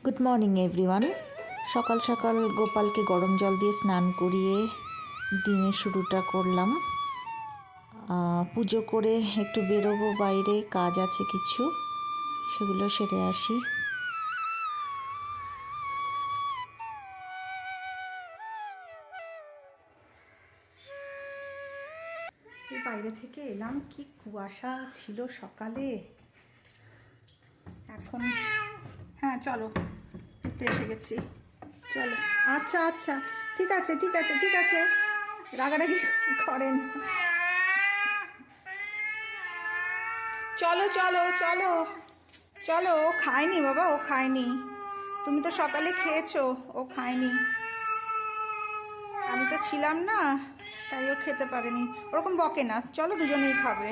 Good morning everyone. সকাল সকাল গোপালকে গরম জল দিয়ে স্নান করিয়ে দিনের শুরুটা করলাম। পুজো করে একটু বেরোবো, বাইরে কাজ আছে কিছু, সেগুলো সেরে আসি। এই বাইরে থেকে এলাম, কি কুয়াশা ছিল সকালে। এখন হ্যাঁ চলো, ঘুরতে এসে গেছি, চলো। আচ্ছা আচ্ছা, ঠিক আছে ঠিক আছে ঠিক আছে, রাগারাগি করেন। চলো চলো চলো চলো, ও খায়নি বাবা, ও খায়নি। তুমি তো সকালে খেয়েছো, ও খায়নি। আমি তো ছিলাম না, তাই ও খেতে পারেনি। ওরকম বকে না, চলো দুজনেই খাবে,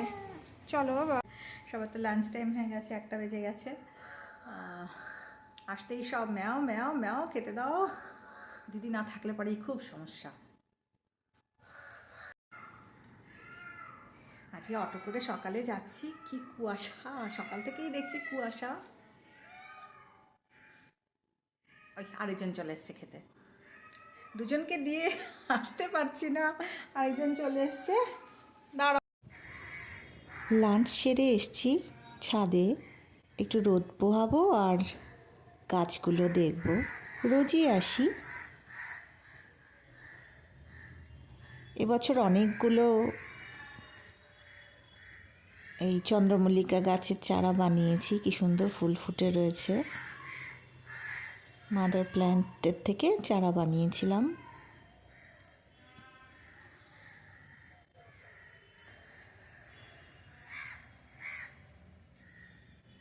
চলো বাবা। সবার তো লাঞ্চ টাইম হয়ে গেছে, 1টা বেজে গেছে। আসতেই সব ম্যাও ম্যাও ম্যাও, খেতে দাও। দিদি না থাকলে পরেই খুব সমস্যা। আজকে অটো করে সকালে যাচ্ছি, কি কুয়াশা, সকাল থেকেই দেখছি কুয়াশা। ওই আরেকজন চলে এসছে খেতে, দুজনকে দিয়ে আসতে পারছি না, আরেকজন চলে এসছে, দাঁড়া। লাঞ্চ সেরে এসছি ছাদে, একটু রোদ পোহাবো আর গাছগুলো দেখব। রোজই আসি, এবছর অনেকগুলো এই চন্দ্রমল্লিকা গাছের চারা বানিয়েছি, কি সুন্দর ফুল ফুটে রয়েছে। মাদার প্ল্যান্টের থেকে চারা বানিয়েছিলাম।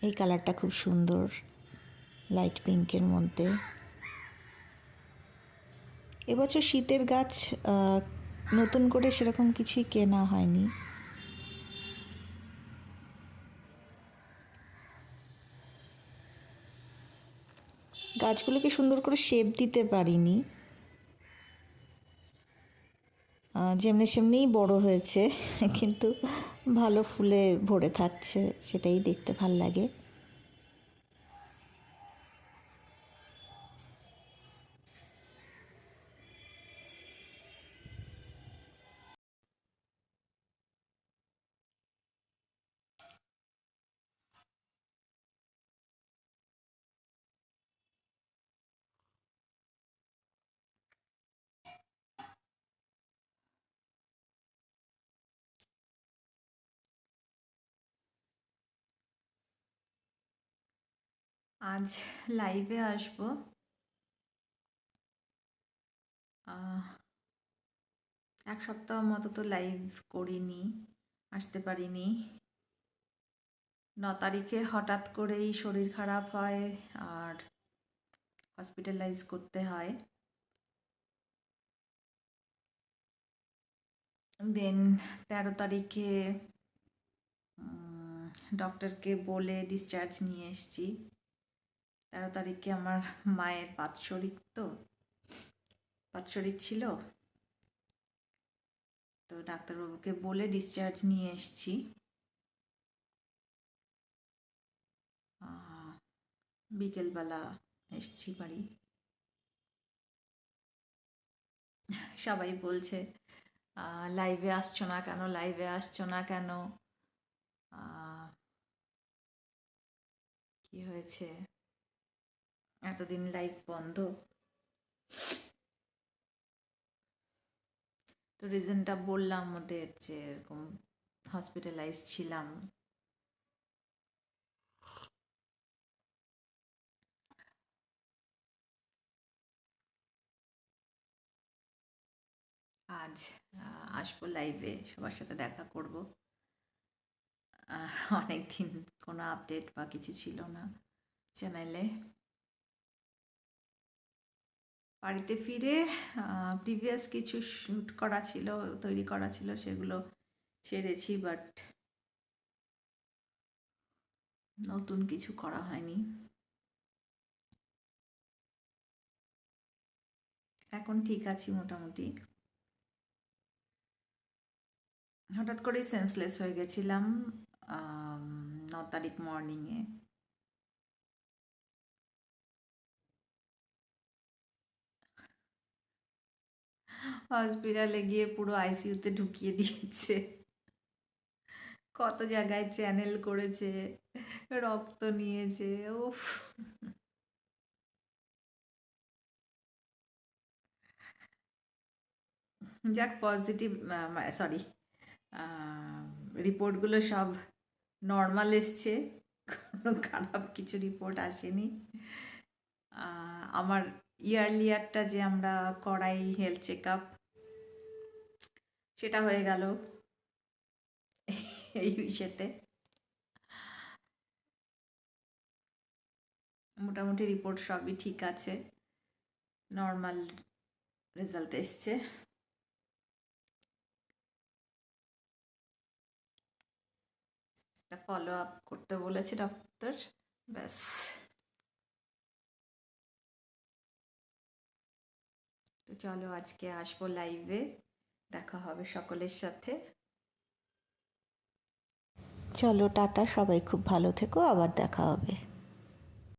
এই কালারটা খুব সুন্দর, লাইট পিঙ্কের মধ্যে। এবছর শীতের গাছ নতুন করে সেরকম কিছুই কেনা হয়নি। গাছগুলোকে সুন্দর করে শেপ দিতে পারিনি, যেমনি সেমনিই বড় হয়েছে, কিন্তু ভালো ফুলে ভরে থাকছে, সেটাই দেখতে ভাল লাগে। আজ লাইভে আসবো, এক সপ্তাহ মতো তো লাইভ করিনি, আসতে পারিনি। 9 তারিখে হঠাৎ করেই শরীর খারাপ হয় আর হসপিটালাইজ করতে হয়। দেন 13 তারিখে ডক্টরকে বলে ডিসচার্জ নিয়ে এসেছি। 13 তারিখে আমার মায়ের বাৎসরিক ছিল, তো ডাক্তারবাবুকে বলে ডিসচার্জ নিয়ে এসেছি। বিকেলবেলা এসেছি বাড়ি। সবাই বলছে লাইভে আসছো না কেন, লাইভে আসছো না কেন, কি হয়েছে, এতদিন লাইভ বন্ধ। তো রিজনটা বললাম ওদের যে এরকম হসপিটালাইজ ছিলাম। আজ আসবো লাইভে, সবার সাথে দেখা করব। অনেক দিন কোনো আপডেট বা কিছু ছিল না চ্যানেলে। বাড়িতে ফিরে প্রিভিয়াস কিছু শ্যুট করা ছিল, তৈরি করা ছিল, সেগুলো ছেড়েছি, বাট নতুন কিছু করা হয়নি। এখন ঠিক আছি মোটামুটি। হঠাৎ করেই সেন্সলেস হয়ে গেছিলাম 9 তারিখ মর্নিংয়ে। হসপিটালে গিয়ে পুরো আইসিইউতে ঢুকিয়ে দিয়েছে, কত জায়গায় চ্যানেল করেছে, রক্ত নিয়েছে। উফ, যাক পজিটিভ, সরি, রিপোর্টগুলো সব নর্মাল এসছে, কোনো খারাপ কিছু রিপোর্ট আসেনি। আমার ইয়ারলি একটা যে আমরা করাই হেলথ চেক আপ, সেটা হয়ে গেল এই বিষয়তে। মোটামুটি রিপোর্ট সবই ঠিক আছে, নর্মাল রেজাল্ট এসছে। ফলো আপ করতে বলেছে ডক্টর, ব্যাস। তো চলো আজকে আসবো লাইভে, দেখা হবে সকলের সাথে। চলো টাটা, সবাই খুব ভালো থেকো, আবার দেখা হবে।